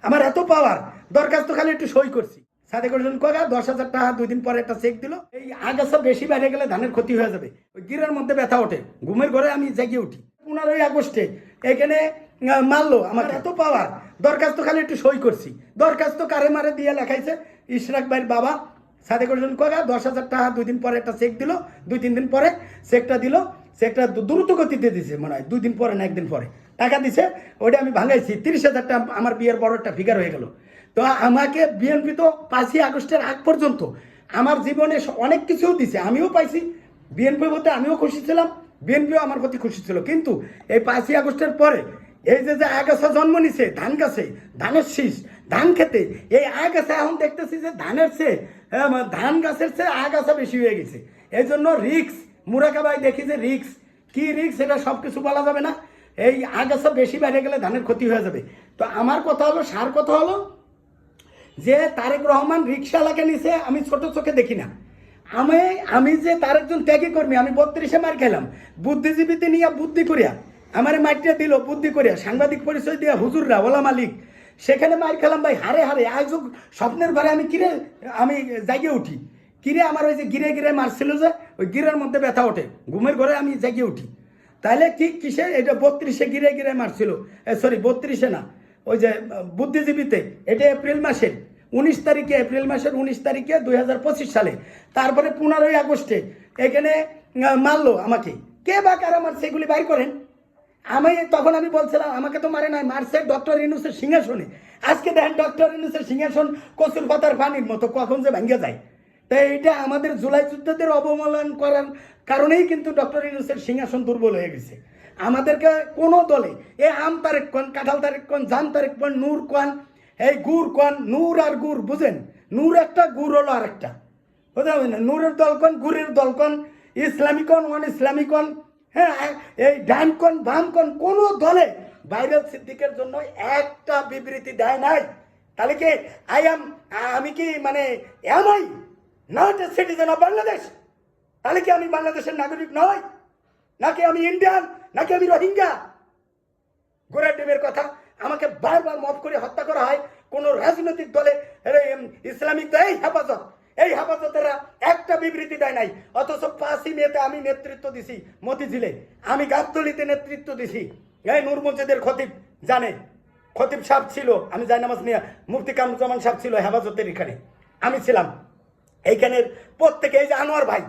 আমার এত পাওয়ার, দরখাস্ত খালি একটু সই করছি। সাদেক হোসেন কোকা 10,000 টাকা 2 দিন পরে একটা চেক দিল। এই আগাছা বেশি বাইরে গেলে ধানের ক্ষতি হয়ে যাবে, ওই গিরার মধ্যে ব্যথা ওঠে, ঘুমের ঘরে আমি জেগে উঠি। 15ই আগস্টে এখানে মারলো, আমার এত পাওয়ার, দরখাস্ত খালি একটু সই করছি। দরখাস্ত কারে মারে দিয়ে লেখাইছে ইশরাক ভাইয়ের বাবা সাদেক হোসেন কোকা 10,000 টাকা 2 দিন পরে একটা চেক দিল, 2-3 দিন পরে চেকটা দিল। চেকটা দ্রুত গতিতে দিছে, মনে হয় 2 দিন পরে না 1 দিন পরে টাকা দিছে। ওইটা আমি ভাঙাইছি, 30,000 টাকা আমার বিয়ের বড় একটা ফিগার হয়ে গেল। তো আমাকে বিএনপি তো 5ই আগস্টের আগ পর্যন্ত আমার জীবনে অনেক কিছুও দিছে, আমিও পাইছি। বিএনপি বলতে আমিও খুশি ছিলাম, বিএনপিও আমার প্রতি খুশি ছিল। কিন্তু এই 5ই আগস্টের পরে এই যে আগাছা জন্ম নিছে ধান গাছে, ধানের শীষ, ধান খেতে, এই আগাছা এখন দেখতেছি যে ধানের চেয়ে ধান গাছের চেয়ে আগাছা বেশি হয়ে গেছে। এই জন্য রিক্স, মুরাকাবাই দেখি যে রিক্স কি রিক্স এটা সব কিছু বলা যাবে না। এই আগাছা বেশি বেড়ে গেলে ধানের ক্ষতি হয়ে যাবে। তো আমার কথা হলো, সার কথা হলো যে তারেক রহমান রিক্সাওয়ালাকে নিছে আমি ছোট চোখে দেখি না। আমি যে তার একজন ত্যাগী কর্মী, আমি 32-এ মার খেলাম বুদ্ধিজীবীতে নিয়ে বুদ্ধি করিয়া, আমার মাইটটা দিল বুদ্ধি করিয়া, সাংবাদিক পরিচয় দিয়া হুজুররা ওলা মালিক, সেখানে মার খেলাম ভাই হারে হারে। আজ স্বপ্নের ঘরে আমি কিরে আমি জাগিয়ে উঠি, কিরে আমার ওই যে গিরে গিরে মারছিল যে ওই গিরের মধ্যে ব্যথা ওঠে, ঘুমের ঘরে আমি জাগিয়ে উঠি। তাহলে কি কিসে এটা 32-এ গিরে গিরে মারছিল, সরি 32-এ না, ওই যে বুদ্ধিজীবীতে, এটা এপ্রিল মাসের 19 তারিখে, এপ্রিল মাসের 19 তারিখে 2025 সালে। তারপরে 15ই আগস্টে এখানে মারলো আমাকে, কে বা কারা মারছে এগুলি বাইর করেন। তখন আমি বলছিলাম আমাকে তো মারে নাই, মারছে ডক্টর ইউনূসের সিংহাসনে। আজকে দেখেন ডক্টর ইউনূসের সিংহাসন কচুর পাতার পানির মতো, কখন যে ভেঙে যায়। তাই এটা আমাদের জুলাই যুদ্ধদের অবমূল্যায়ন করার কারণেই কিন্তু ডক্টর ইউনূসের সিংহাসন দুর্বল হয়ে গেছে। আমাদেরকে কোনো দলে এই আম তারেক কন, কাঁঠাল তারেক কন, জাম তারেক কন, নূর কন, এই গুড় কন, নূর আর গুড় বুঝেন, নূর একটা গুড় হলো আরেকটা, বুঝতে হবে না। নূরের দল কন, গুড়ের দল কন, ইসলামী কন, অন ইসলামী কন, হ্যাঁ এই ডান কন বাম কন, কোনো দলে ভাইরাল সিদ্দিকের জন্য একটা বিবৃতি দেয় নাই। তাহলে কি আমি কি মানে MI not a citizen of Bangladesh? তাহলে কি আমি বাংলাদেশের নাগরিক নয়? নাকি আমি ইন্ডিয়ান? নাকি আমি রোহিঙ্গা? গোড়া ডিমের কথা আমাকে বারবার মাফ করে হত্যা করা হয় কোন রাজনৈতিক দলে, ইসলামিক এই হেফাজতেরা একটা বিবৃতি দেয় নাই। অথচ 5ই মেতে আমি নেতৃত্ব দিছি মতিঝিলে, আমি গাবতলীতে নেতৃত্ব দিছি। এই নূর মসজিদের খতিব জানে, খতিব সাহেব ছিল, আমি জায়নামাজ নিয়ে, মুফতি কামরুজ্জামান সাহেব ছিল হেফাজতের, এখানে আমি ছিলাম। এইখানের প্রত্যেকে, এই যে আনোয়ার ভাই